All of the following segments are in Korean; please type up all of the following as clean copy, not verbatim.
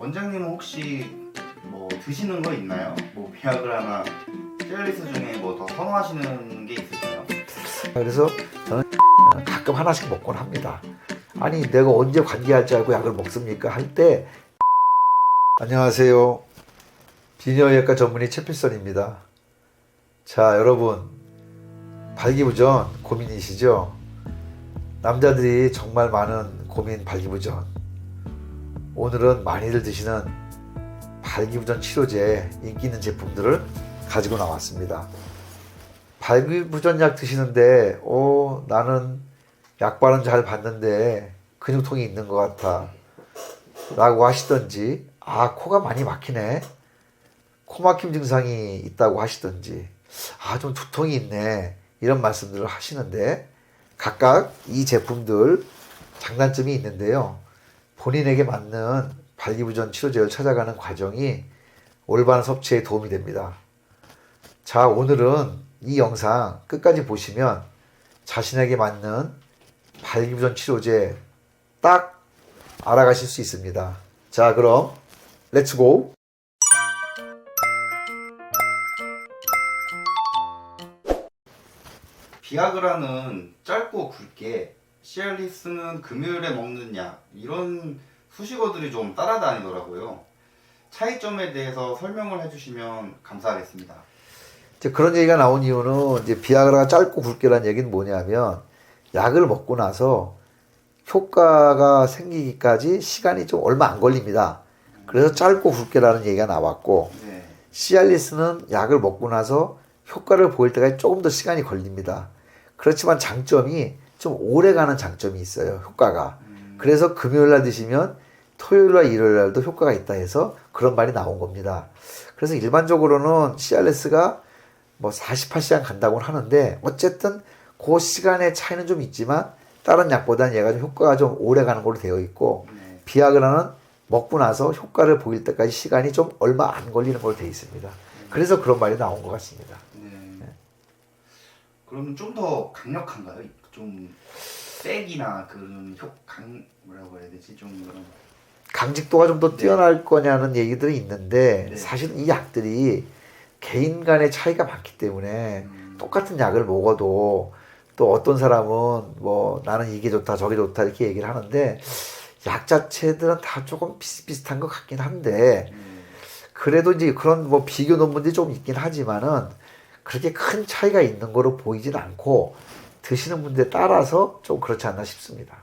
원장님은 혹시 뭐 드시는 거 있나요? 뭐 비아그라나 스테로이드 중에 뭐 더 선호하시는 게 있을까요? 그래서 저는 가끔 하나씩 먹곤 합니다. 아니 내가 언제 관계할 줄 알고 약을 먹습니까? 할 때 안녕하세요. 비뇨기과 전문의 최필선입니다. 자 여러분 발기부전 고민이시죠? 남자들이 정말 많은 고민 발기부전. 오늘은 많이들 드시는 발기부전 치료제 인기 있는 제품들을 가지고 나왔습니다. 발기부전약 드시는데 나는 약발은 잘 봤는데 근육통이 있는 것 같아 라고 하시던지, 코가 많이 막히네, 코막힘 증상이 있다고 하시던지, 좀 두통이 있네, 이런 말씀들을 하시는데, 각각 이 제품들 장단점이 있는데요, 본인에게 맞는 발기부전 치료제를 찾아가는 과정이 올바른 섭취에 도움이 됩니다. 자, 오늘은 이 영상 끝까지 보시면 자신에게 맞는 발기부전 치료제 딱 알아가실 수 있습니다. 자, 그럼 렛츠고! 비아그라는 짧고 굵게, 시알리스는 금요일에 먹는 약, 이런 수식어들이 좀 따라다니더라고요. 차이점에 대해서 설명을 해주시면 감사하겠습니다. 이제 그런 얘기가 나온 이유는, 이제 비아그라가 짧고 굵게라는 얘기는 뭐냐면, 약을 먹고 나서 효과가 생기기까지 시간이 좀 얼마 안 걸립니다. 그래서 짧고 굵게라는 얘기가 나왔고, 네. 시알리스는 약을 먹고 나서 효과를 보일 때까지 조금 더 시간이 걸립니다. 그렇지만 장점이 좀 오래 가는 장점이 있어요, 효과가. 그래서 금요일날 드시면 토요일날 일요일날도 효과가 있다 해서 그런 말이 나온 겁니다. 그래서 일반적으로는 시알리스가 뭐 48시간 간다고는 하는데, 어쨌든 그 시간의 차이는 좀 있지만 다른 약보다는 얘가 좀 효과가 좀 오래 가는 걸로 되어 있고, 비아그라는 먹고 나서 효과를 보일 때까지 시간이 좀 얼마 안 걸리는 걸로 되어 있습니다. 그래서 그런 말이 나온 것 같습니다. 네. 그러면 좀 더 강력한가요? 좀 세기나 그런 뭐라고 해야 되지? 좀 그런. 강직도가 좀 더 뛰어날 거냐는 얘기들이 있는데, 네. 사실 이 약들이 개인 간의 차이가 많기 때문에 똑같은 약을 먹어도 또 어떤 사람은 뭐 나는 이게 좋다 저게 좋다 이렇게 얘기를 하는데, 약 자체들은 다 조금 비슷비슷한 것 같긴 한데, 그래도 이제 그런 뭐 비교 논문들이 좀 있긴 하지만은 그렇게 큰 차이가 있는 거로 보이진 않고, 드시는 분들에 따라서 좀 그렇지 않나 싶습니다.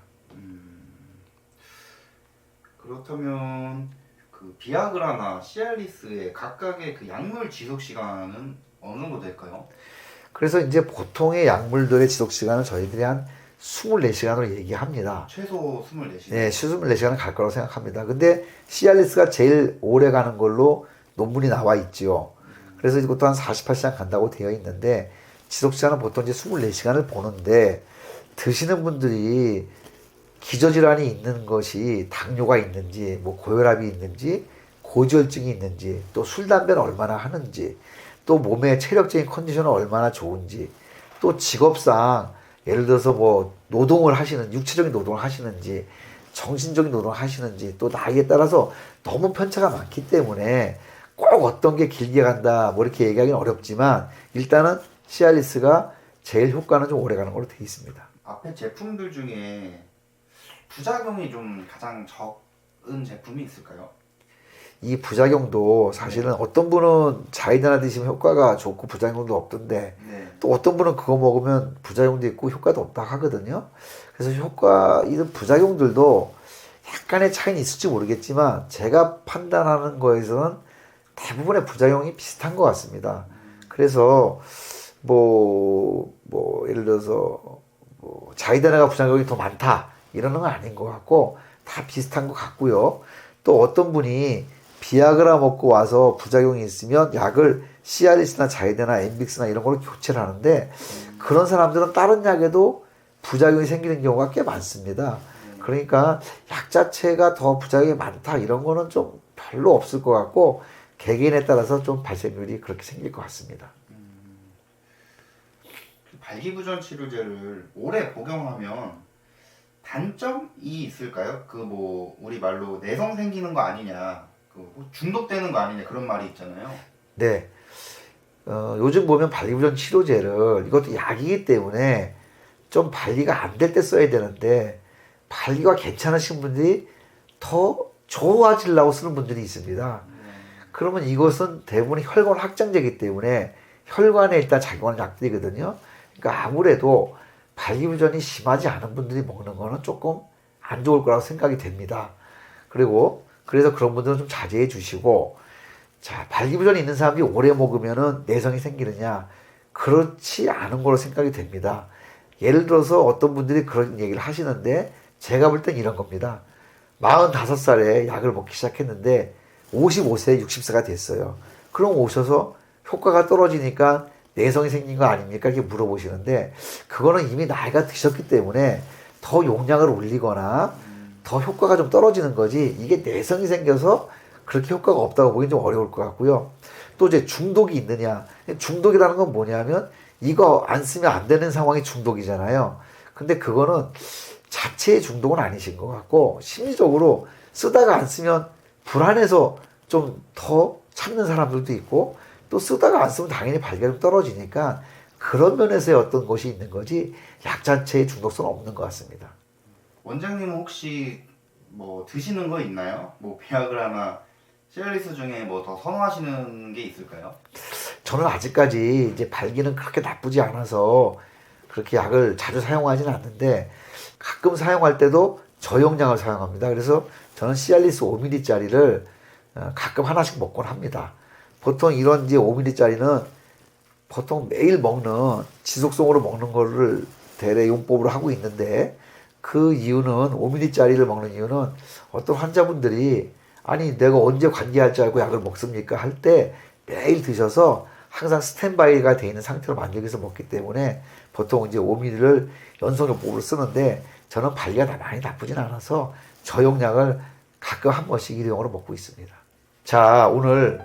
그렇다면 그 비아그라나 시알리스의 각각의 그 약물 지속 시간은 어느 정도 될까요? 그래서 이제 보통의 약물들의 지속 시간은 저희들이 한 24시간으로 얘기합니다. 최소 24시간. 네, 24시간은 갈 거라고 생각합니다. 근데 시알리스가 제일 오래 가는 걸로 논문이 나와 있지요. 그래서 이것도 한 48시간 간다고 되어 있는데, 지속 시간은 보통 이제 24시간을 보는데, 드시는 분들이 기저질환이 있는 것이 당뇨가 있는지, 뭐 고혈압이 있는지, 고지혈증이 있는지, 또 술, 담배를 얼마나 하는지, 또 몸의 체력적인 컨디션은 얼마나 좋은지, 또 직업상 예를 들어서 뭐 노동을 하시는, 육체적인 노동을 하시는지, 정신적인 노동을 하시는지, 또 나이에 따라서 너무 편차가 많기 때문에 꼭 어떤 게 길게 간다 뭐 이렇게 얘기하기는 어렵지만, 일단은 시알리스가 제일 효과는 좀 오래 가는 걸로 되어 있습니다. 앞에 제품들 중에 부작용이 좀 가장 적은 제품이 있을까요? 이 부작용도 사실은 어떤 분은 자이다나 드시면 효과가 좋고 부작용도 없던데, 네. 또 어떤 분은 그거 먹으면 부작용도 있고 효과도 없다 하거든요. 그래서 이런 부작용들도 약간의 차이는 있을지 모르겠지만, 제가 판단하는 거에서는 대부분의 부작용이 비슷한 것 같습니다. 그래서 예를 들어서 자이다나가 부작용이 더 많다 이러는 건 아닌 것 같고, 다 비슷한 것 같고요. 또 어떤 분이 비아그라 먹고 와서 부작용이 있으면 약을 시알리스나 자이다나 엠빅스나 이런 걸로 교체를 하는데, 그런 사람들은 다른 약에도 부작용이 생기는 경우가 꽤 많습니다. 그러니까 약 자체가 더 부작용이 많다 이런 거는 좀 별로 없을 것 같고, 개개인에 따라서 좀 발생률이 그렇게 생길 것 같습니다. 발기부전 치료제를 오래 복용하면 단점이 있을까요? 그 뭐 우리 말로 내성 생기는 거 아니냐 중독되는 거 아니냐 그런 말이 있잖아요. 네. 요즘 보면 발기부전 치료제를 이것도 약이기 때문에 좀 발기가 안 될 때 써야 되는데 발기가 괜찮으신 분들이 더 좋아지려고 쓰는 분들이 있습니다. 그러면 이것은 대부분 혈관 확장제이기 때문에 혈관에 일단 작용하는 약들이거든요. 그러니까 아무래도 발기부전이 심하지 않은 분들이 먹는 거는 조금 안 좋을 거라고 생각이 됩니다. 그리고 그래서 그런 분들은 좀 자제해 주시고, 자, 발기부전이 있는 사람이 오래 먹으면은 내성이 생기느냐? 그렇지 않은 거로 생각이 됩니다. 예를 들어서 어떤 분들이 그런 얘기를 하시는데 제가 볼 땐 이런 겁니다. 45살에 약을 먹기 시작했는데 55세, 60세가 됐어요. 그럼 오셔서 효과가 떨어지니까 내성이 생긴 거 아닙니까? 이렇게 물어보시는데 그거는 이미 나이가 드셨기 때문에 더 용량을 올리거나 더 효과가 좀 떨어지는 거지, 이게 내성이 생겨서 그렇게 효과가 없다고 보기는 좀 어려울 것 같고요. 또 이제 중독이 있느냐. 중독이라는 건 뭐냐면 이거 안 쓰면 안 되는 상황이 중독이잖아요. 근데 그거는 자체의 중독은 아니신 것 같고, 심리적으로 쓰다가 안 쓰면 불안해서 좀 더 찾는 사람들도 있고, 또 쓰다가 안 쓰면 당연히 발견이 떨어지니까 그런 면에서의 어떤 것이 있는 거지 약 자체의 중독성은 없는 것 같습니다. 원장님은 혹시 뭐 드시는 거 있나요? 뭐 비아그라나 시알리스 중에 뭐 더 선호하시는 게 있을까요? 저는 아직까지 이제 발기는 그렇게 나쁘지 않아서 그렇게 약을 자주 사용하지는 않는데 가끔 사용할 때도 저용량을 사용합니다. 그래서 저는 시알리스 5ml짜리를 가끔 하나씩 먹곤 합니다. 보통 이런 이제 5ml짜리는 보통 매일 먹는 지속성으로 먹는 거를 대래 용법으로 하고 있는데, 그 이유는 5ml짜리를 먹는 이유는 어떤 환자분들이 아니 내가 언제 관계할 줄 알고 약을 먹습니까 할 때 매일 드셔서 항상 스탠바이가 돼 있는 상태로 만들기 위해서 먹기 때문에 보통 이제 5ml를 연속용법으로 쓰는데, 저는 발기가 많이 나쁘진 않아서 저용량을 가끔 한 번씩 일회용으로 먹고 있습니다. 자, 오늘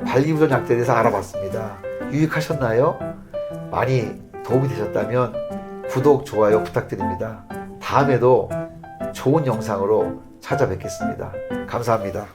발기부전 약들에 대해서 알아봤습니다. 유익하셨나요? 많이 도움이 되셨다면 구독, 좋아요 부탁드립니다. 다음에도 좋은 영상으로 찾아뵙겠습니다. 감사합니다.